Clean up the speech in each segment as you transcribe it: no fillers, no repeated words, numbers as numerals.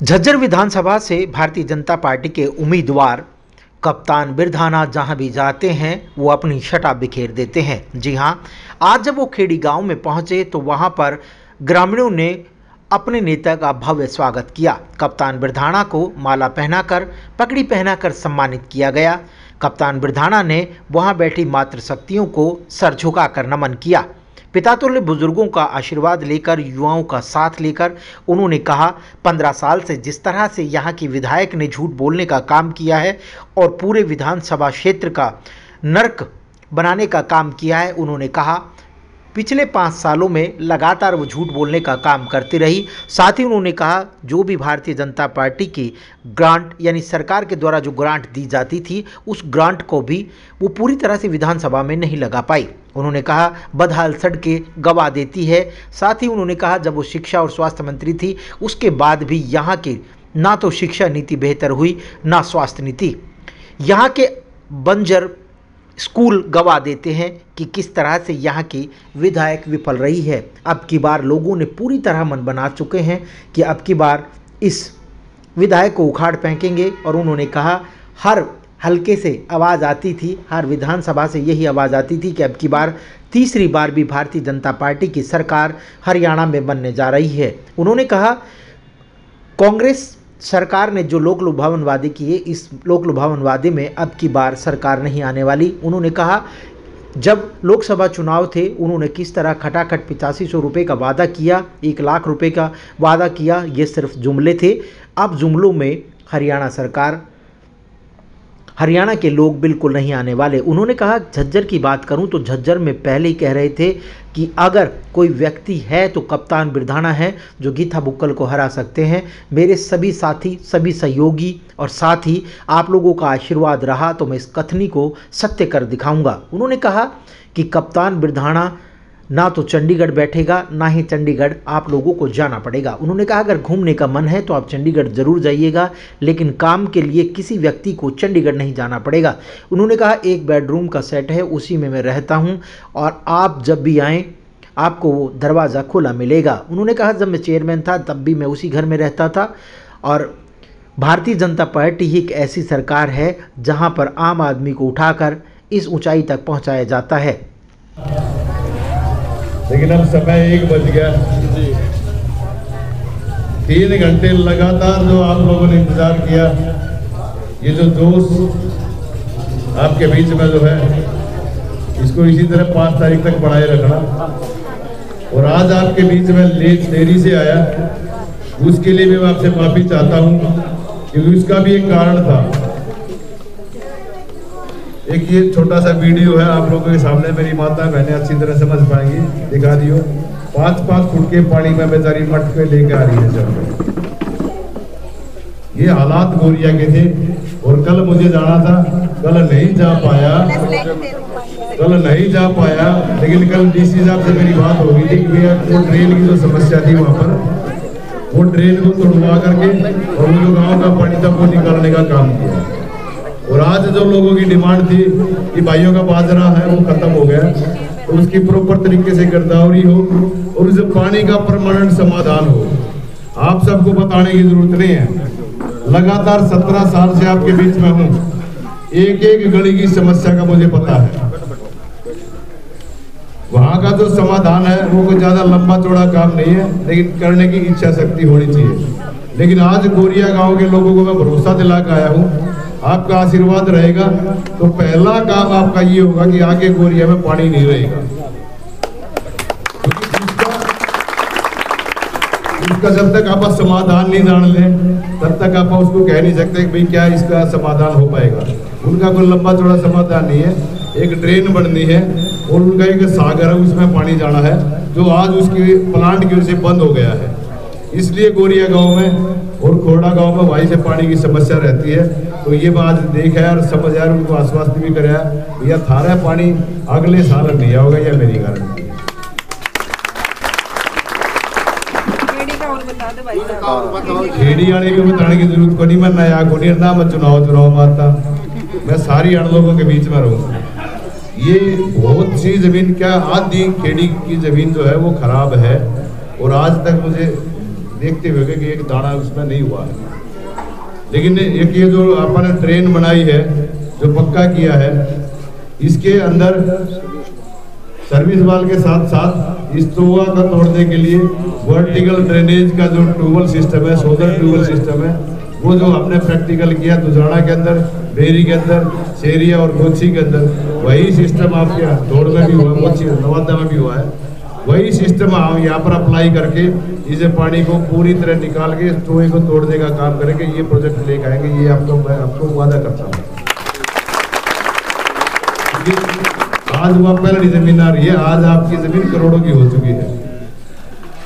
झज्जर विधानसभा से भारतीय जनता पार्टी के उम्मीदवार कप्तान बिरधाना जहां भी जाते हैं वो अपनी छटा बिखेर देते हैं। जी हां, आज जब वो खेड़ी गांव में पहुंचे तो वहां पर ग्रामीणों ने अपने नेता का भव्य स्वागत किया। कप्तान बिरधाना को माला पहनाकर, पगड़ी पहनाकर सम्मानित किया गया। कप्तान बिरधाना ने वहां बैठी मातृशक्तियों को सर झुकाकर नमन किया। पितातुल्य बुजुर्गों का आशीर्वाद लेकर, युवाओं का साथ लेकर उन्होंने कहा, 15 साल से जिस तरह से यहाँ की विधायक ने झूठ बोलने का काम किया है और पूरे विधानसभा क्षेत्र का नर्क बनाने का काम किया है, उन्होंने कहा पिछले 5 सालों में लगातार वो झूठ बोलने का काम करती रही। साथ ही उन्होंने कहा जो भी भारतीय जनता पार्टी की ग्रांट यानी सरकार के द्वारा जो ग्रांट दी जाती थी उस ग्रांट को भी वो पूरी तरह से विधानसभा में नहीं लगा पाई। उन्होंने कहा बदहाल सड़कें गवा देती है। साथ ही उन्होंने कहा जब वो शिक्षा और स्वास्थ्य मंत्री थी उसके बाद भी यहाँ की ना तो शिक्षा नीति बेहतर हुई ना स्वास्थ्य नीति। यहाँ के बंजर स्कूल गवा देते हैं कि किस तरह से यहाँ की विधायक विफल रही है। अब की बार लोगों ने पूरी तरह मन बना चुके हैं कि अब की बार इस विधायक को उखाड़ फेंकेंगे। और उन्होंने कहा हर हल्के से आवाज़ आती थी, हर विधानसभा से यही आवाज़ आती थी कि अब की बार तीसरी बार भी भारतीय जनता पार्टी की सरकार हरियाणा में बनने जा रही है। उन्होंने कहा कांग्रेस सरकार ने जो लोक लुभावन वादे किए, इस लोक लुभावन वादे में अब की बार सरकार नहीं आने वाली। उन्होंने कहा जब लोकसभा चुनाव थे उन्होंने किस तरह खटाखट 8500 रुपये का वादा किया, 1 लाख रुपए का वादा किया, ये सिर्फ जुमले थे। अब जुमलों में हरियाणा के लोग बिल्कुल नहीं आने वाले। उन्होंने कहा झज्जर की बात करूं तो झज्जर में पहले ही कह रहे थे कि अगर कोई व्यक्ति है तो कप्तान बिरधाना है जो गीता बुक्कल को हरा सकते हैं। मेरे सभी साथी, सभी सहयोगी और साथ ही आप लोगों का आशीर्वाद रहा तो मैं इस कथनी को सत्य कर दिखाऊंगा। उन्होंने कहा कि कप्तान बिरधाना ना तो चंडीगढ़ बैठेगा ना ही चंडीगढ़ आप लोगों को जाना पड़ेगा। उन्होंने कहा अगर घूमने का मन है तो आप चंडीगढ़ ज़रूर जाइएगा, लेकिन काम के लिए किसी व्यक्ति को चंडीगढ़ नहीं जाना पड़ेगा। उन्होंने कहा 1 बेडरूम का सेट है, उसी में मैं रहता हूं और आप जब भी आएँ आपको वो दरवाज़ा खुला मिलेगा। उन्होंने कहा जब मैं चेयरमैन था तब भी मैं उसी घर में रहता था और भारतीय जनता पार्टी ही एक ऐसी सरकार है जहाँ पर आम आदमी को उठाकर इस ऊँचाई तक पहुँचाया जाता है। लेकिन अब समय 1 बज गया। 3 घंटे लगातार जो आप लोगों ने इंतजार किया, ये जो जोश आपके बीच में जो है इसको इसी तरह 5 तारीख तक बढ़ाए रखना। और आज आपके बीच में देरी से आया उसके लिए मैं आपसे माफी चाहता हूं क्योंकि उसका भी एक कारण था। एक ये छोटा सा वीडियो है आप लोगों के सामने, मेरी माता बहनें अच्छी तरह समझ पाएंगी, दिखा दियो। 5-5 फुट के पानी में बेचारी मटके लेके आ रही है जब। ये हालात गोरिया के थे। और कल मुझे जाना था, कल नहीं जा पाया, लेकिन कल डीसी साहब से मेरी बात हो गई थी कि वो ड्रेन की जो समस्या थी वहां पर, वो ड्रेन को तोड़वा करके और वो जो गाँव का पानी था वो निकालने का काम किया। और आज जो लोगों की डिमांड थी कि भाइयों का बाजरा है वो खत्म हो गया, तो उसकी प्रॉपर तरीके से गिरदावरी हो और उस पानी का परमानेंट समाधान हो। आप सबको बताने की जरूरत नहीं है, लगातार 17 साल से आपके बीच में हूं, एक गली की समस्या का मुझे पता है। वहां का जो समाधान है वो कोई ज्यादा लंबा चौड़ा काम नहीं है, लेकिन करने की इच्छा शक्ति होनी चाहिए। लेकिन आज गोरिया गांव के लोगों को मैं भरोसा दिला के आया हूं, आपका आशीर्वाद रहेगा तो पहला काम आपका ये होगा कि आगे गोरिया में पानी नहीं रहेगा। इसका जब तक आप समाधान नहीं जान लें तब तक आप उसको कह नहीं सकते कि भाई क्या इसका समाधान हो पाएगा। उनका कोई लंबा चौड़ा समाधान नहीं है, एक ड्रेन बननी है और उनका एक सागर है उसमें पानी जाना है जो आज उसकी प्लांट की वजह से बंद हो गया है। इसलिए गोरिया गांव में और खोड़ा गांव में वहीं से पानी की समस्या रहती है। तो ये बात देखा है और समझ यार उनको आश्वस्त भी कराया भैया थारा पानी अगले साल नहीं आओगे, या मेरी गारंटी है। खेड़ी वाले को बताने की जरूरत को नहीं, मैं नया को नहीं ना मैं चुनाव मारता, मैं सारी अण लोगों के बीच में रहूँ। ये बहुत सी जमीन क्या आधी खेड़ी की जमीन जो है वो खराब है और आज तक मुझे देखते हुए कि एक दाना उसमें नहीं हुआ है। लेकिन एक ये जो अपन ने ड्रेन बनाई है, जो पक्का किया है, इसके अंदर सर्विस वाल के साथ साथ इस टोवा का तोड़ने के लिए वर्टिकल ड्रेनेज का जो ट्यूबवेल सिस्टम है, सोलर ट्यूबवेल सिस्टम है, वो जो हमने प्रैक्टिकल किया दुजाना के अंदर, बेरी के अंदर, शेरिया और गोची के अंदर, वही सिस्टम आपके दौड़ में भी हुआ, गोची नवादा में भी हुआ है। वही सिस्टम हम यहाँ पर अप्लाई करके इसे पानी को पूरी तरह निकाल के टोए को तोड़ने का काम करेंगे। ये प्रोजेक्ट लेकर आएंगे, ये आपको वादा करता हूँ। आज वो पहली जमीन आ रही है, आज आपकी जमीन करोड़ों की हो चुकी है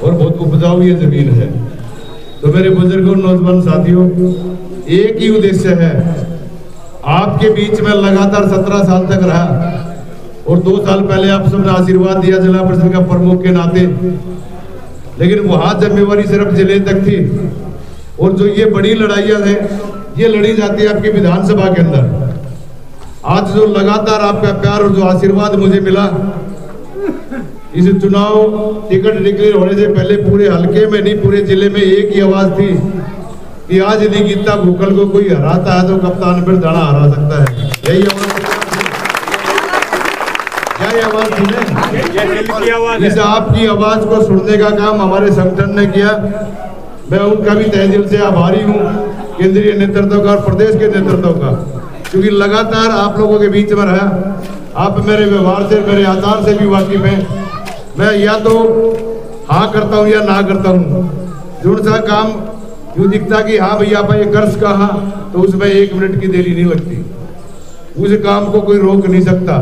और बहुत उपजाऊ ये जमीन है। तो मेरे बुजुर्गों, नौजवान साथियों, एक ही उद्देश्य है, आपके बीच में लगातार 17 साल तक रहा और 2 साल पहले आप सबने आशीर्वाद दिया जिला परिषद का प्रमुख के नाते, लेकिन वहां जिम्मेवारी सिर्फ जिले तक थी। और जो ये बड़ी लड़ाइयां हैं, ये लड़ी जाती है आपकी विधानसभा के अंदर। आज जो लगातार आपका प्यार और जो आशीर्वाद मुझे मिला, इस चुनाव टिकट डिक्लेयर होने से पहले पूरे हलके में नहीं, पूरे जिले में एक ही आवाज थी कि आज यदि गीता भूकल को कोई हराता है तो कप्तान बिरधाना हरा सकता है। यही आवाज, क्या ये आवाज सुने? इस आपकी आवाज को सुनने का काम हमारे संगठन ने किया। मैं उनका भी तहे दिल से आभारी हूँ, केंद्रीय नेतृत्व का और प्रदेश के नेतृत्व का, क्योंकि लगातार आप लोगों के बीच में रहा। आप मेरे व्यवहार से, मेरे आचार से भी वाकिफ हैं। मैं या तो हाँ करता हूँ या ना करता हूँ। जो सा काम यूँ दिखता कि हाँ भैया आप ये कर्ज कहा, तो उसमें 1 मिनट की देरी नहीं लगती। उस काम को कोई रोक नहीं सकता।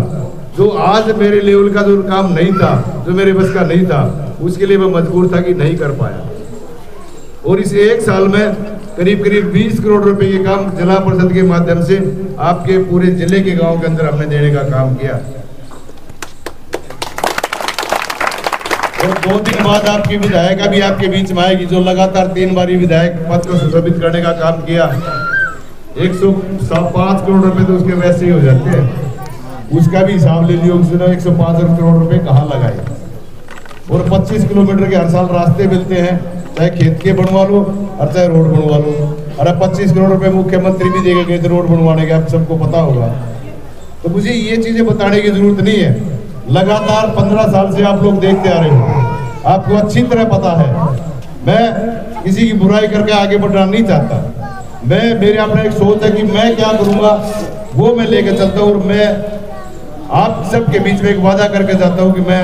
जो आज मेरे लेवल का जो काम नहीं था, जो मेरे बस का नहीं था, उसके लिए मैं मजबूर था कि नहीं कर पाया। और इस 1 साल में करीब 20 करोड़ रुपए के काम जिला परिषद के माध्यम से आपके पूरे जिले के गांव के अंदर हमने देने का काम किया। और 2 दिन बाद आपकी विधायिका भी आपके बीच में आएगी, जो लगातार 3 बारी विधायक पद को सुशोभित करने का काम किया। 105 करोड़ रुपए तो उसके वैसे ही हो जाते हैं, उसका भी हिसाब ले लियो। उसने 105 करोड़ रुपए कहाँ लगाए। और 25 किलोमीटर के हर साल रास्ते मिलते हैं, चाहे खेत के बनवा लो और चाहे रोड बनवा लो। अरे 25 करोड़ रुपए मुख्यमंत्री भी देके गए थे रोड बनवाने के, आप सबको पता होगा। तो मुझे ये चीजें बताने की जरूरत नहीं है। लगातार 15 साल से आप लोग देखते आ रहे हो, आपको अच्छी तरह पता है। मैं किसी की बुराई करके आगे बढ़ना नहीं चाहता। मेरे अपना एक सोच है कि मैं क्या करूंगा वो मैं लेकर चलता हूँ। और मैं आप सबके बीच में एक वादा करके जाता हूँ कि मैं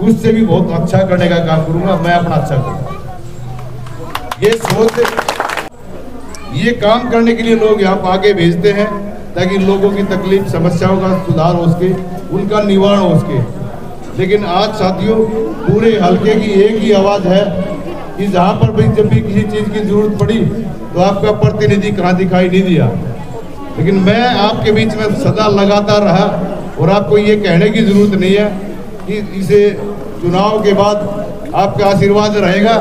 उससे भी बहुत अच्छा करने का काम करूंगा। मैं अपना अच्छा करूंगा। ये सोच, ये काम करने के लिए लोग यहाँ आगे भेजते हैं ताकि लोगों की तकलीफ, समस्याओं का सुधार हो सके, उनका निवारण हो सके। लेकिन आज साथियों, पूरे हलके की एक ही आवाज है कि जहाँ पर भी जब भी किसी चीज की जरूरत पड़ी तो आपका प्रतिनिधि कहाँ दिखाई नहीं दिया। लेकिन मैं आपके बीच में सदा लगातार रहा और आपको ये कहने की जरूरत नहीं है कि इसे चुनाव के बाद आपका आशीर्वाद रहेगा।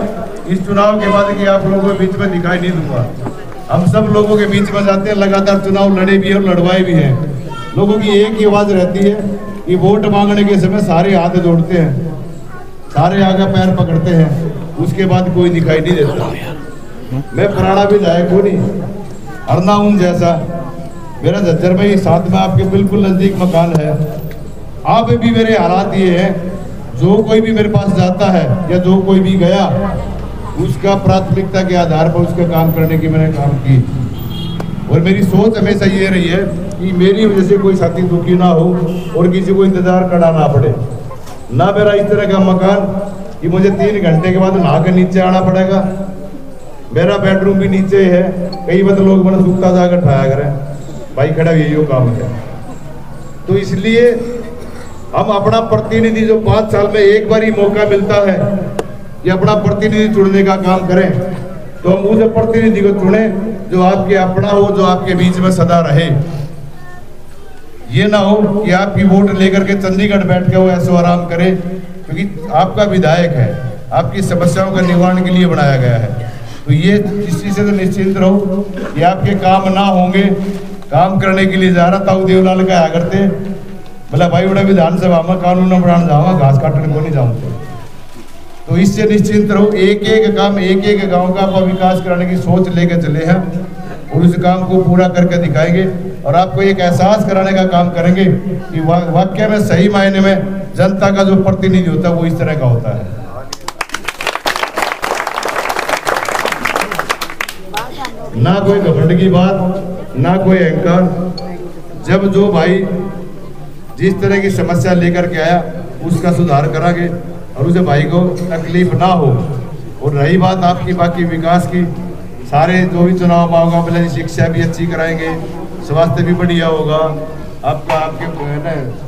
इस चुनाव के बाद कि आप लोगों के बीच में दिखाई नहीं दूंगा। हम सब लोगों के बीच में जाते हैं, लगातार चुनाव लड़े भी हैं और लड़वाए भी हैं। लोगों की एक ही आवाज रहती है कि वोट मांगने के समय सारे हाथ जोड़ते हैं, सारे आगे पैर पकड़ते हैं, उसके बाद कोई दिखाई नहीं देता। मैं पुराना विधायक हूँ नहीं, अरना हूँ जैसा। मेरा झज्जर में ही साथ में आपके बिल्कुल नजदीक मकान है। आप भी मेरे हालात ये है, जो कोई भी मेरे पास जाता है या जो कोई भी गया, उसका प्राथमिकता के आधार पर उसका काम करने की मैंने काम की। और मेरी सोच हमेशा ये रही है कि मेरी वजह से कोई साथी दुखी ना हो और किसी को इंतजार करना ना पड़े। ना मेरा इस तरह का मकान कि मुझे 3 घंटे के बाद नहा कर नीचे आना पड़ेगा। मेरा बेडरूम भी नीचे है। कई बार लोग मैंने सूखता जाकर ठाया करें, भाई खड़ा यही काम है। तो इसलिए हम अपना प्रतिनिधि जो 5 साल में एक बार ही मौका मिलता है कि अपना प्रतिनिधि चुनने का काम करें, तो हम उस प्रतिनिधि को चुने जो आपके अपना हो, जो आपके बीच में सदा रहे। ये ना हो कि आपकी वोट लेकर के चंडीगढ़ बैठ के वो ऐसो आराम करे, क्योंकि आपका विधायक है, आपकी समस्याओं का निवारण के लिए बनाया गया है। तो ये इस चीज से तो निश्चिंत रहो कि आपके काम ना होंगे। काम करने के लिए जा रहा ताऊ देवलाल का आया करते, बोला भाई बड़ा विधानसभा में कानून न बनाने जाऊंगा, घास काटने को नहीं जाऊंगा। तो इससे निश्चिंत रहो, एक एक काम, एक एक गांव का आप विकास कराने की सोच लेकर चले हैं और उस काम को पूरा करके दिखाएंगे और आपको एक एहसास कराने का काम करेंगे कि वाकई में सही मायने में जनता का जो प्रतिनिधि होता है वो इस तरह का होता है। ना कोई घमंड की बात, ना कोई अहंकार। जब जो भाई जिस तरह की समस्या लेकर के आया उसका सुधार करांगे और उसे भाई को तकलीफ ना हो। और रही बात आपकी बाकी विकास की, सारे जो भी चुनाव होगा पहले शिक्षा भी अच्छी कराएंगे, स्वास्थ्य भी बढ़िया होगा, आपका आपके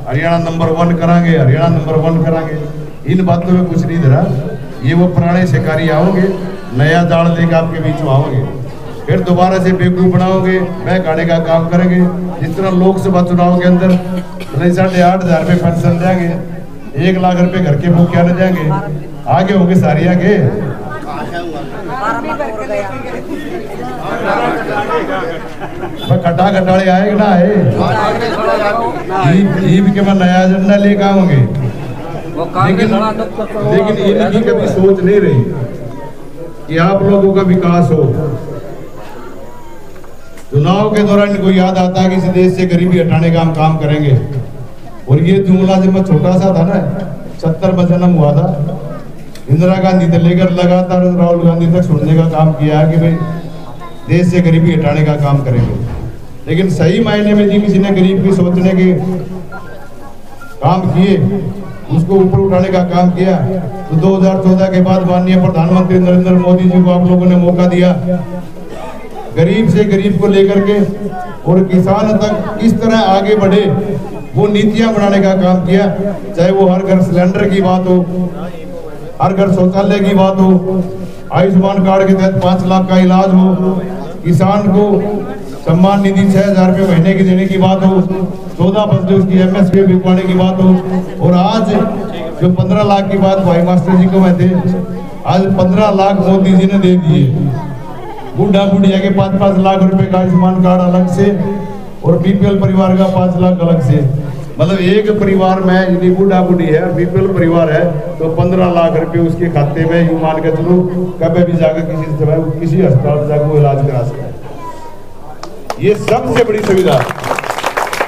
हरियाणा नंबर 1 कराएंगे, हरियाणा नंबर 1 कराएंगे। इन बातों में कुछ नहीं धरा, ये वो पुराने शिकारी आओगे, नया जाल लेकर आपके बीच में आओगे, फिर दोबारा से बेवकूफ बनाओगे, बहकाने का काम करेंगे। जिस तरह लोकसभा चुनाव के अंदर 8,500 रुपये पेंशन देंगे, 1 लाख रुपए घर के मुखिया न जाएंगे, आगे होंगे सारी आगे। खड्डा खड्डाले आएगा ना है, के मैं नया एजेंडा लेकर आऊंगे। लेकिन इनकी कभी सोच नहीं रही कि आप लोगों का विकास हो। चुनाव के दौरान इनको याद आता है कि इस देश से गरीबी हटाने का हम काम करेंगे। और ये जुमला जब मैं छोटा सा था ना, 70 में जन्म हुआ था, इंदिरा गांधी से लेकर लगातार राहुल गांधी तक सुनने का काम किया है कि भाई देश से गरीबी हटाने का काम करेंगे। लेकिन सही मायने में जी किसी ने गरीब की सोचने के काम किए, उसको ऊपर उठाने का काम किया, तो 2014 के बाद माननीय प्रधानमंत्री नरेंद्र मोदी जी को आप लोगों ने मौका दिया गरीब से गरीब को लेकर के और किसान तक किस तरह आगे बढ़े वो नीतियां बनाने का काम किया। चाहे वो हर घर सिलेंडर की बात हो, हर घर शौचालय की बात हो, आयुष्मान कार्ड के तहत 5 लाख का इलाज हो, किसान को सम्मान निधि 6,000 रुपये महीने की देने की बात हो, 14% उसकी MSP बिकवाने की बात हो, और आज जो 15 लाख की बात भाई मास्टर जी को मैं थे, आज 15 लाख मोदी जी ने दे दिए। बूढ़ा बुढ़िया के 5-5 लाख रुपए का आयुष्मान कार्ड अलग से और BPL परिवार का 5 लाख अलग से। मतलब एक परिवार में यदि बूढ़ा बुढ़ी है, BPL परिवार है, तो 15 लाख रुपए उसके खाते में यूं मान के चलो कभी भी जाकर किसी अस्पताल जाकर वो इलाज करा सकते। ये सबसे बड़ी सुविधा।